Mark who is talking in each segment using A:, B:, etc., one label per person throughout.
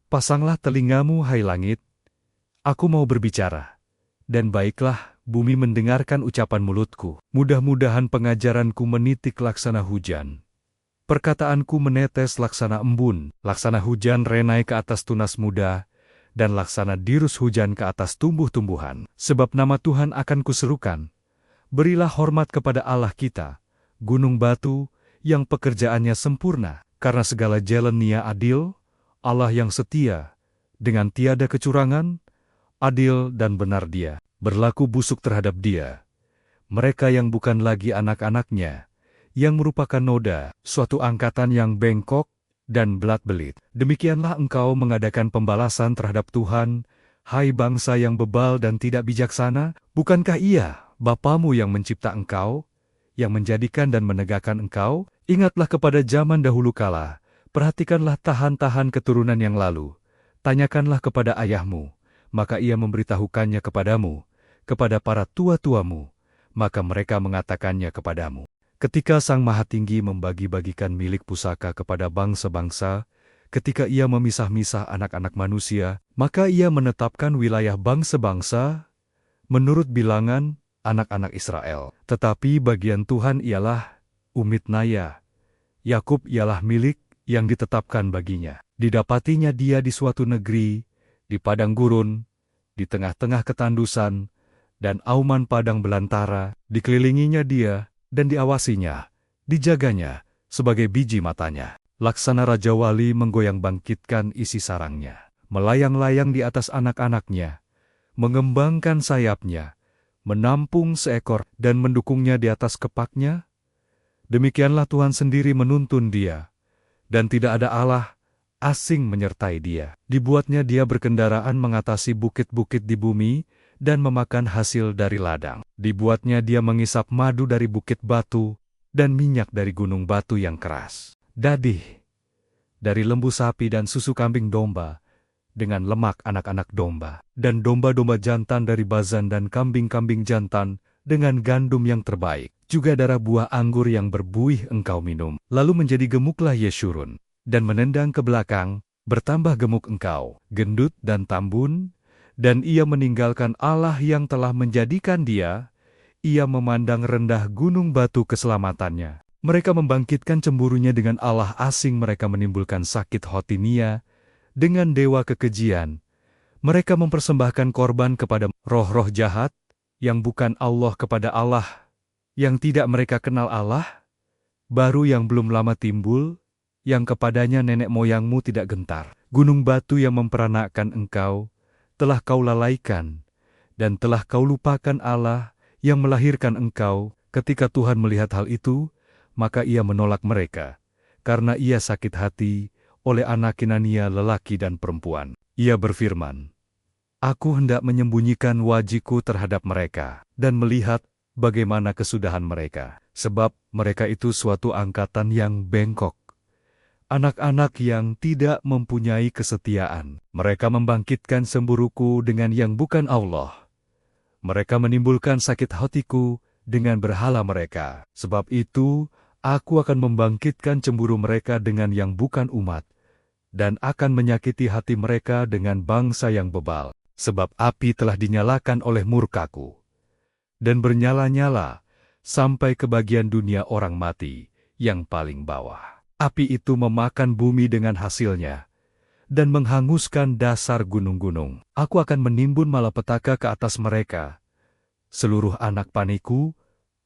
A: Pasanglah telingamu, hai langit, aku mau berbicara, dan baiklah bumi mendengarkan ucapan mulutku. Mudah-mudahan pengajaranku menitik laksana hujan. Perkataanku menetes laksana embun, laksana hujan renai ke atas tunas muda, dan laksana dirus hujan ke atas tumbuh-tumbuhan. Sebab nama Tuhan akan kuserukan. Berilah hormat kepada Allah kita, gunung batu, yang pekerjaannya sempurna, karena segala jalan Nia adil, Allah yang setia, dengan tiada kecurangan, adil dan benar Dia, berlaku busuk terhadap Dia. Mereka yang bukan lagi anak-anaknya, yang merupakan noda, suatu angkatan yang bengkok dan belat-belit. Demikianlah engkau mengadakan pembalasan terhadap Tuhan, hai bangsa yang bebal dan tidak bijaksana. Bukankah Ia, Bapamu yang mencipta engkau, yang menjadikan dan menegakkan engkau? Ingatlah kepada zaman dahulu kala, perhatikanlah tahan-tahan keturunan yang lalu. Tanyakanlah kepada ayahmu, maka ia memberitahukannya kepadamu, kepada para tua-tuamu, maka mereka mengatakannya kepadamu. Ketika Sang Maha Tinggi membagi-bagikan milik pusaka kepada bangsa-bangsa, ketika Ia memisah-misah anak-anak manusia, maka Ia menetapkan wilayah bangsa-bangsa menurut bilangan anak-anak Israel. Tetapi bagian Tuhan ialah Umitnaya, Yakub ialah milik yang ditetapkan baginya. Didapatinya dia di suatu negeri, di padang gurun, di tengah-tengah ketandusan, dan auman padang belantara, dikelilinginya dia, dan diawasinya, dijaganya, sebagai biji matanya. Laksana Raja Wali menggoyang bangkitkan isi sarangnya, melayang-layang di atas anak-anaknya, mengembangkan sayapnya, menampung seekor dan mendukungnya di atas kepaknya. Demikianlah Tuhan sendiri menuntun dia, dan tidak ada Allah asing menyertai dia. Dibuatnya dia berkendaraan mengatasi bukit-bukit di bumi, dan memakan hasil dari ladang. Dibuatnya dia mengisap madu dari bukit batu, dan minyak dari gunung batu yang keras. Dadih dari lembu sapi dan susu kambing domba, dengan lemak anak-anak domba. Dan domba-domba jantan dari Bazan dan kambing-kambing jantan, dengan gandum yang terbaik. Juga darah buah anggur yang berbuih engkau minum. Lalu menjadi gemuklah Yeshurun, dan menendang ke belakang, bertambah gemuk engkau, gendut dan tambun, dan ia meninggalkan Allah yang telah menjadikan dia, ia memandang rendah gunung batu keselamatannya. Mereka membangkitkan cemburunya dengan Allah asing, mereka menimbulkan sakit hotinia, dengan dewa kekejian. Mereka mempersembahkan korban kepada roh-roh jahat, yang bukan Allah kepada Allah, yang tidak mereka kenal Allah, baru yang belum lama timbul, yang kepadanya nenek moyangmu tidak gentar. Gunung batu yang memperanakkan engkau, telah kau lalaikan, dan telah kau lupakan Allah yang melahirkan engkau. Ketika Tuhan melihat hal itu, maka ia menolak mereka, karena ia sakit hati oleh anak Kinania lelaki dan perempuan. Ia berfirman, Aku hendak menyembunyikan wajahku terhadap mereka, dan melihat bagaimana kesudahan mereka, sebab mereka itu suatu angkatan yang bengkok, anak-anak yang tidak mempunyai kesetiaan. Mereka membangkitkan cemburuku dengan yang bukan Allah. Mereka menimbulkan sakit hatiku dengan berhala mereka. Sebab itu, aku akan membangkitkan cemburu mereka dengan yang bukan umat, dan akan menyakiti hati mereka dengan bangsa yang bebal. Sebab api telah dinyalakan oleh murkaku, dan bernyala-nyala sampai ke bagian dunia orang mati yang paling bawah. Api itu memakan bumi dengan hasilnya, dan menghanguskan dasar gunung-gunung. Aku akan menimbun malapetaka ke atas mereka. Seluruh anak paniku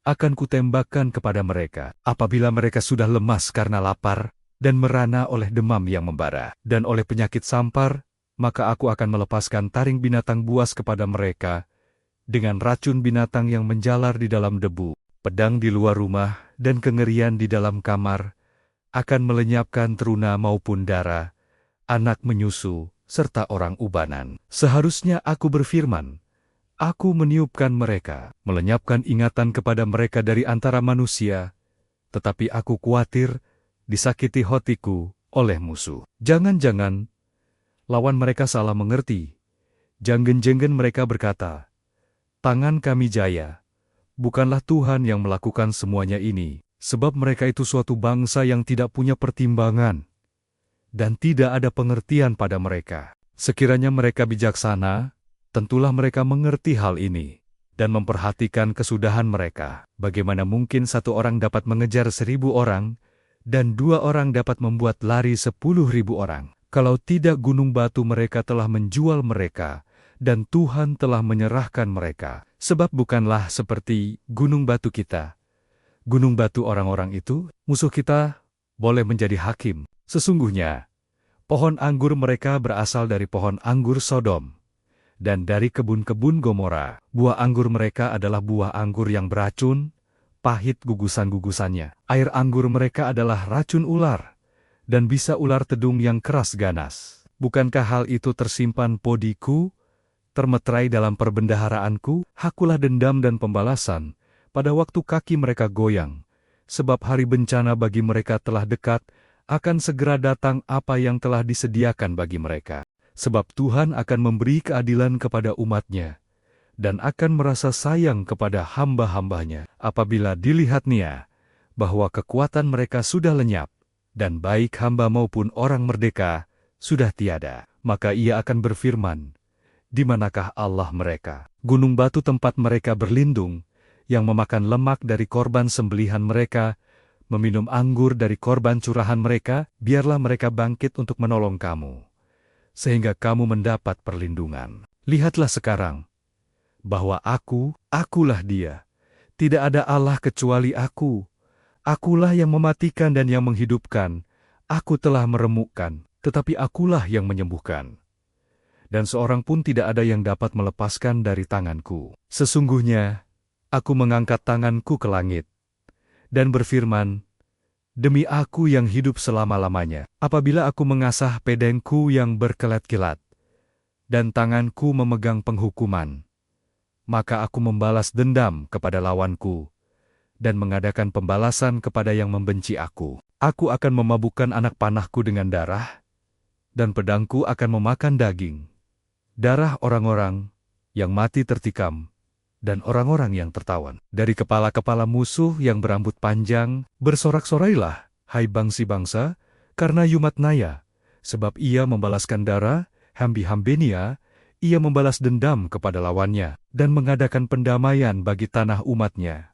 A: akan kutembakkan kepada mereka. Apabila mereka sudah lemas karena lapar, dan merana oleh demam yang membara, dan oleh penyakit sampar, maka aku akan melepaskan taring binatang buas kepada mereka, dengan racun binatang yang menjalar di dalam debu, pedang di luar rumah, dan kengerian di dalam kamar, akan melenyapkan teruna maupun dara, anak menyusu, serta orang ubanan. Seharusnya aku berfirman, aku meniupkan mereka, melenyapkan ingatan kepada mereka dari antara manusia, tetapi aku khawatir disakiti hatiku oleh musuh. Jangan-jangan lawan mereka salah mengerti. Janggen-janggen mereka berkata, tangan kami jaya. Bukanlah Tuhan yang melakukan semuanya ini, sebab mereka itu suatu bangsa yang tidak punya pertimbangan. dan tidak ada pengertian pada mereka. Sekiranya mereka bijaksana, tentulah mereka mengerti hal ini dan memperhatikan kesudahan mereka. Bagaimana mungkin satu orang dapat mengejar 1.000 orang, dan 2 orang dapat membuat lari 10.000 orang? Kalau tidak gunung batu mereka telah menjual mereka, dan Tuhan telah menyerahkan mereka. Sebab bukanlah seperti gunung batu kita. Gunung batu orang-orang itu, musuh kita, boleh menjadi hakim. Sesungguhnya, pohon anggur mereka berasal dari pohon anggur Sodom, dan dari kebun-kebun Gomora. Buah anggur mereka adalah buah anggur yang beracun, pahit gugusan-gugusannya. Air anggur mereka adalah racun ular, dan bisa ular tedung yang keras ganas. Bukankah hal itu tersimpan podiku, termeterai dalam perbendaharaanku? Hakulah dendam dan pembalasan pada waktu kaki mereka goyang, sebab hari bencana bagi mereka telah dekat, akan segera datang apa yang telah disediakan bagi mereka. Sebab Tuhan akan memberi keadilan kepada umat-Nya, dan akan merasa sayang kepada hamba-hambanya. Apabila dilihatnya bahwa kekuatan mereka sudah lenyap, dan baik hamba maupun orang merdeka sudah tiada, maka Ia akan berfirman, di manakah Allah mereka? Gunung batu tempat mereka berlindung, yang memakan lemak dari korban sembelihan mereka, meminum anggur dari korban curahan mereka, biarlah mereka bangkit untuk menolong kamu, sehingga kamu mendapat perlindungan. Lihatlah sekarang, bahwa akulah Dia. Tidak ada Allah kecuali Aku. Akulah yang mematikan dan yang menghidupkan. Aku telah meremukkan, tetapi Akulah yang menyembuhkan. Dan seorang pun tidak ada yang dapat melepaskan dari tanganku. Sesungguhnya, Aku mengangkat tanganku ke langit, dan berfirman, demi Aku yang hidup selama-lamanya, apabila Aku mengasah pedangku yang berkilat-kilat, dan tanganku memegang penghukuman, maka Aku membalas dendam kepada lawanku, dan mengadakan pembalasan kepada yang membenci Aku. Aku akan memabukkan anak panahku dengan darah, dan pedangku akan memakan daging, darah orang-orang yang mati tertikam, dan orang-orang yang tertawan. Dari kepala-kepala musuh yang berambut panjang, bersorak-sorailah, hai bangsa-bangsa, karena Yumatnaya, sebab ia membalaskan darah, Hambi-Hambenia, ia membalas dendam kepada lawannya, dan mengadakan pendamaian bagi tanah umat-Nya.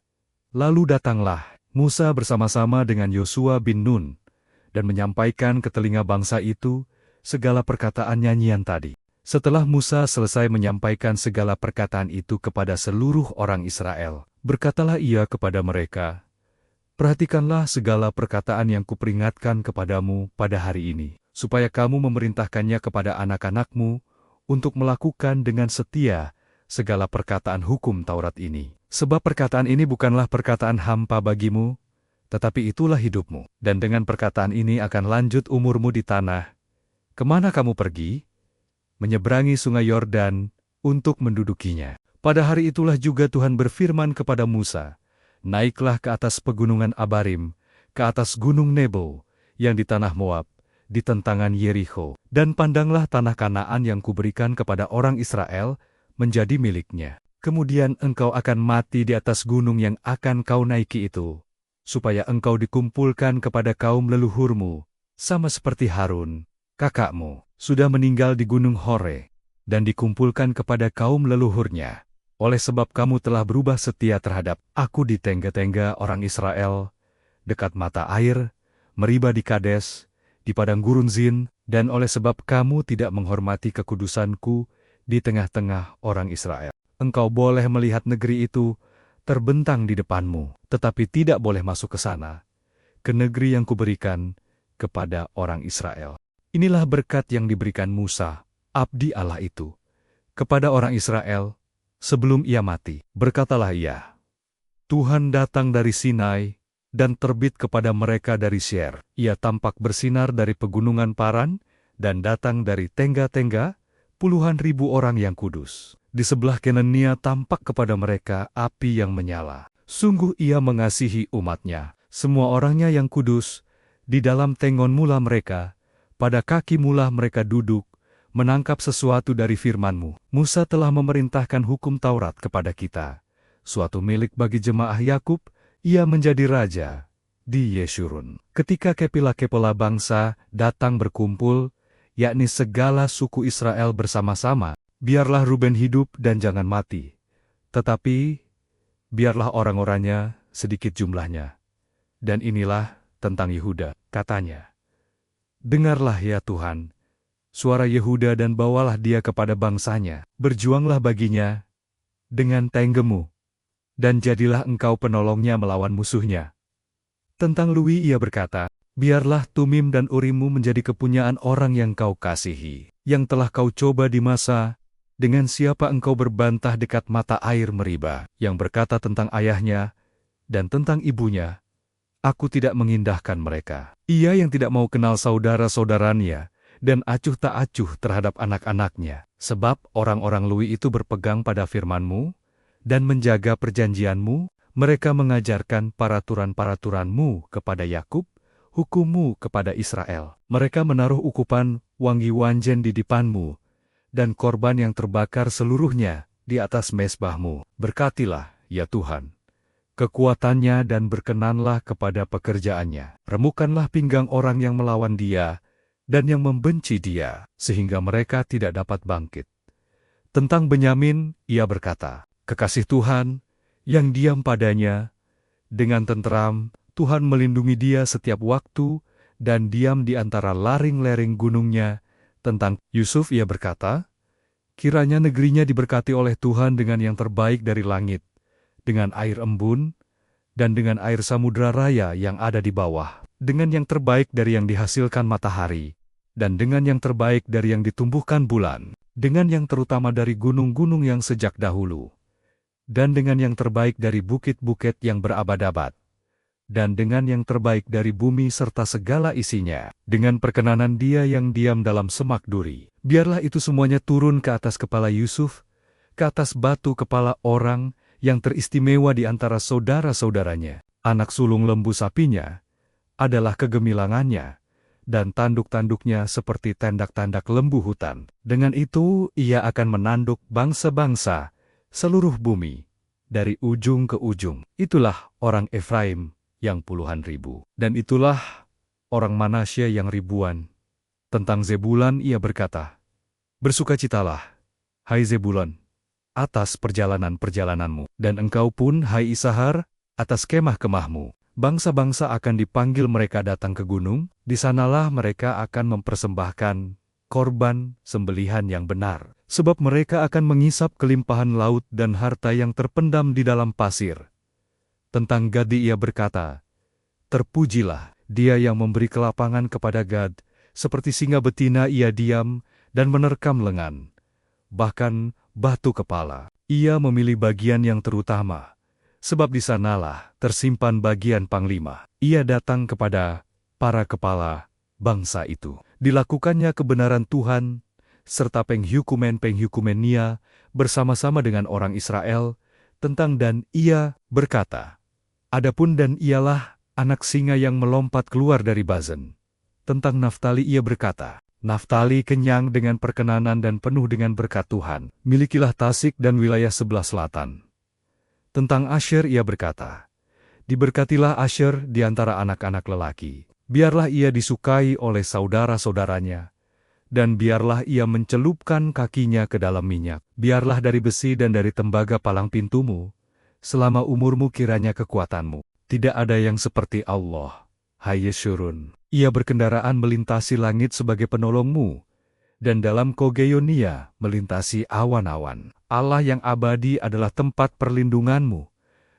A: Lalu datanglah Musa bersama-sama dengan Yosua bin Nun, dan menyampaikan ke telinga bangsa itu segala perkataan nyanyian tadi. Setelah Musa selesai menyampaikan segala perkataan itu kepada seluruh orang Israel, berkatalah ia kepada mereka, perhatikanlah segala perkataan yang kuperingatkan kepadamu pada hari ini, supaya kamu memerintahkannya kepada anak-anakmu untuk melakukan dengan setia segala perkataan hukum Taurat ini. Sebab perkataan ini bukanlah perkataan hampa bagimu, tetapi itulah hidupmu. Dan dengan perkataan ini akan lanjut umurmu di tanah, kemana kamu pergi, menyeberangi sungai Yordan untuk mendudukinya. Pada hari itulah juga Tuhan berfirman kepada Musa, naiklah ke atas pegunungan Abarim, ke atas gunung Nebo, yang di tanah Moab, di tentangan Yerikho, dan pandanglah tanah Kanaan yang kuberikan kepada orang Israel menjadi miliknya. Kemudian engkau akan mati di atas gunung yang akan kau naiki itu, supaya engkau dikumpulkan kepada kaum leluhurmu, sama seperti Harun, kakakmu, sudah meninggal di gunung Hore, dan dikumpulkan kepada kaum leluhurnya. Oleh sebab kamu telah berubah setia terhadap Aku di tengga-tengga orang Israel, dekat mata air, Meriba di Kades, di padang gurun Zin, dan oleh sebab kamu tidak menghormati kekudusanku di tengah-tengah orang Israel. Engkau boleh melihat negeri itu terbentang di depanmu, tetapi tidak boleh masuk ke sana, ke negeri yang kuberikan kepada orang Israel. Inilah berkat yang diberikan Musa, abdi Allah itu, kepada orang Israel, sebelum ia mati. Berkatalah ia, Tuhan datang dari Sinai, dan terbit kepada mereka dari Seir. Ia tampak bersinar dari pegunungan Paran, dan datang dari tengga-tengga, puluhan ribu orang yang kudus. Di sebelah kanannya tampak kepada mereka api yang menyala. Sungguh ia mengasihi umat-Nya, semua orangnya yang kudus, di dalam tengon mula mereka, pada kaki mula mereka duduk, menangkap sesuatu dari firman-Mu. Musa telah memerintahkan hukum Taurat kepada kita, suatu milik bagi jemaah Yakub, ia menjadi raja, di Yeshurun. Ketika kepala bangsa datang berkumpul, yakni segala suku Israel bersama-sama, biarlah Ruben hidup dan jangan mati. Tetapi, biarlah orang-orangnya sedikit jumlahnya. Dan inilah tentang Yehuda, katanya. Dengarlah ya Tuhan, suara Yehuda dan bawalah dia kepada bangsanya. Berjuanglah baginya dengan tenggemu, dan jadilah engkau penolongnya melawan musuhnya. Tentang Lui ia berkata, biarlah Tumim dan Urimmu menjadi kepunyaan orang yang kau kasihi, yang telah kau coba di masa, dengan siapa engkau berbantah dekat mata air Meriba, yang berkata tentang ayahnya, dan tentang ibunya, aku tidak mengindahkan mereka. Ia yang tidak mau kenal saudara-saudaranya, dan acuh tak acuh terhadap anak-anaknya. Sebab orang-orang Lui itu berpegang pada firman-Mu, dan menjaga perjanjian-Mu, mereka mengajarkan peraturan-peraturan-Mu kepada Yakub, hukum-Mu kepada Israel. Mereka menaruh ukupan wangi wanjen di depan-Mu, dan korban yang terbakar seluruhnya di atas mezbah-Mu. Berkatilah, ya Tuhan, kekuatannya dan berkenanlah kepada pekerjaannya. Remukanlah pinggang orang yang melawan dia, dan yang membenci dia, sehingga mereka tidak dapat bangkit. Tentang Benyamin, ia berkata, kekasih Tuhan, yang diam padanya, dengan tenteram, Tuhan melindungi dia setiap waktu, dan diam di antara laring-laring gunungnya. Tentang Yusuf ia berkata, kiranya negerinya diberkati oleh Tuhan dengan yang terbaik dari langit, dengan air embun, dan dengan air samudra raya yang ada di bawah, dengan yang terbaik dari yang dihasilkan matahari, dan dengan yang terbaik dari yang ditumbuhkan bulan, dengan yang terutama dari gunung-gunung yang sejak dahulu, dan dengan yang terbaik dari bukit-bukit yang berabad-abad, dan dengan yang terbaik dari bumi serta segala isinya, dengan perkenanan dia yang diam dalam semak duri. Biarlah itu semuanya turun ke atas kepala Yusuf, ke atas batu kepala orang yang teristimewa di antara saudara-saudaranya. Anak sulung lembu sapinya adalah kegemilangannya, dan tanduk-tanduknya seperti tandak-tandak lembu hutan. Dengan itu ia akan menanduk bangsa-bangsa seluruh bumi, dari ujung ke ujung. Itulah orang Efraim yang puluhan ribu, dan itulah orang Manasye yang ribuan. Tentang Zebulun ia berkata, bersukacitalah, hai Zebulun, atas perjalanan-perjalananmu, dan engkau pun, hai Isahar, atas kemah-kemahmu. Bangsa-bangsa akan dipanggil mereka datang ke gunung, di sanalah mereka akan mempersembahkan korban sembelihan yang benar, sebab mereka akan mengisap kelimpahan laut dan harta yang terpendam di dalam pasir. Tentang Gad ia berkata, terpujilah dia yang memberi kelapangan kepada Gad, seperti singa betina ia diam dan menerkam lengan, bahkan batu kepala. Ia memilih bagian yang terutama, sebab di sanalah tersimpan bagian panglima. Ia datang kepada para kepala bangsa itu. Dilakukannya kebenaran Tuhan, serta penghukuman Nia bersama-sama dengan orang Israel. Tentang Dan ia berkata, adapun Dan ialah anak singa yang melompat keluar dari Bazan. Tentang Naftali ia berkata, Naftali kenyang dengan perkenanan dan penuh dengan berkat Tuhan. Milikilah Tasik dan wilayah sebelah selatan. Tentang Asher ia berkata, diberkatilah Asher di antara anak-anak lelaki. Biarlah ia disukai oleh saudara-saudaranya, dan biarlah ia mencelupkan kakinya ke dalam minyak. Biarlah dari besi dan dari tembaga palang pintumu, selama umurmu kiranya kekuatanmu. Tidak ada yang seperti Allah, hai Yeshurun. Ia berkendaraan melintasi langit sebagai penolongmu, dan dalam Kogeyonia melintasi awan-awan. Allah yang abadi adalah tempat perlindunganmu,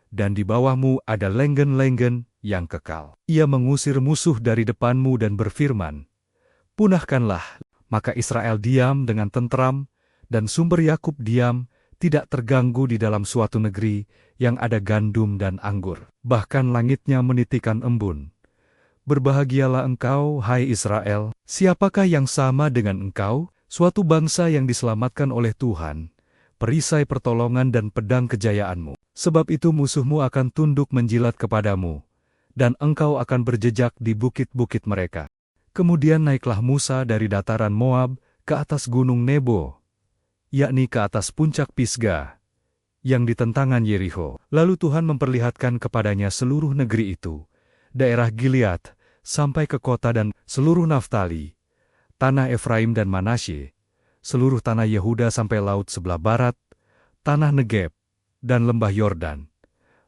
A: dan di bawahmu ada lenggen-lenggen yang kekal. Ia mengusir musuh dari depanmu dan berfirman, punahkanlah, maka Israel diam dengan tentram, dan sumber Yakub diam, tidak terganggu di dalam suatu negeri yang ada gandum dan anggur. Bahkan langitnya menitikan embun. Berbahagialah engkau, hai Israel, siapakah yang sama dengan engkau, suatu bangsa yang diselamatkan oleh Tuhan, perisai pertolongan dan pedang kejayaanmu. Sebab itu musuhmu akan tunduk menjilat kepadamu, dan engkau akan berjejak di bukit-bukit mereka. Kemudian naiklah Musa dari dataran Moab ke atas gunung Nebo, yakni ke atas puncak Pisgah, yang di tentangan Yeriho. Lalu Tuhan memperlihatkan kepadanya seluruh negeri itu, daerah Gilead, sampai ke kota dan seluruh Naftali, tanah Efraim dan Manasye, seluruh tanah Yehuda sampai laut sebelah barat, tanah Negeb, dan lembah Yordan,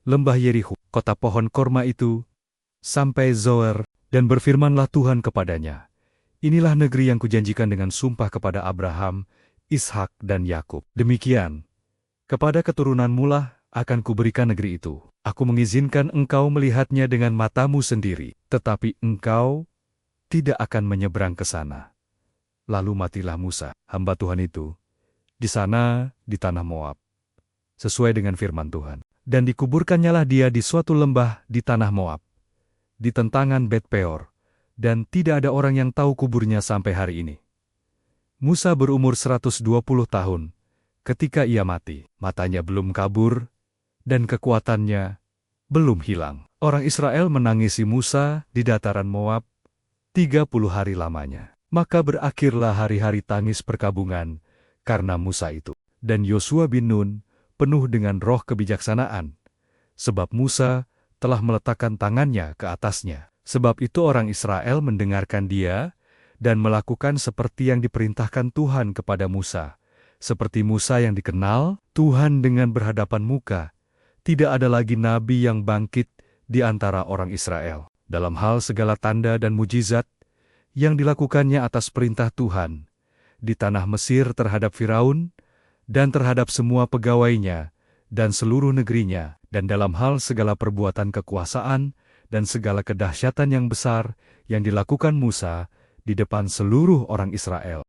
A: lembah Yeriho, kota pohon korma itu, sampai Zoar, dan berfirmanlah Tuhan kepadanya, inilah negeri yang kujanjikan dengan sumpah kepada Abraham, Ishak dan Yakub. Demikian, kepada keturunanmu lah akan kuberikan negeri itu. Aku mengizinkan engkau melihatnya dengan matamu sendiri, tetapi engkau tidak akan menyeberang ke sana. Lalu matilah Musa, hamba Tuhan itu, di sana di tanah Moab, sesuai dengan firman Tuhan. Dan dikuburkannyalah dia di suatu lembah di tanah Moab, di tentangan Bet Peor, dan tidak ada orang yang tahu kuburnya sampai hari ini. Musa berumur 120 tahun, ketika ia mati, matanya belum kabur, dan kekuatannya belum hilang. Orang Israel menangisi Musa di dataran Moab 30 hari lamanya. Maka berakhirlah hari-hari tangis perkabungan karena Musa itu. Dan Yosua bin Nun penuh dengan roh kebijaksanaan, sebab Musa telah meletakkan tangannya ke atasnya. Sebab itu orang Israel mendengarkan dia dan melakukan seperti yang diperintahkan Tuhan kepada Musa. Seperti Musa yang dikenal Tuhan dengan berhadapan muka, tidak ada lagi nabi yang bangkit di antara orang Israel. Dalam hal segala tanda dan mujizat yang dilakukannya atas perintah Tuhan di tanah Mesir terhadap Firaun dan terhadap semua pegawainya dan seluruh negerinya, dan dalam hal segala perbuatan kekuasaan dan segala kedahsyatan yang besar yang dilakukan Musa di depan seluruh orang Israel.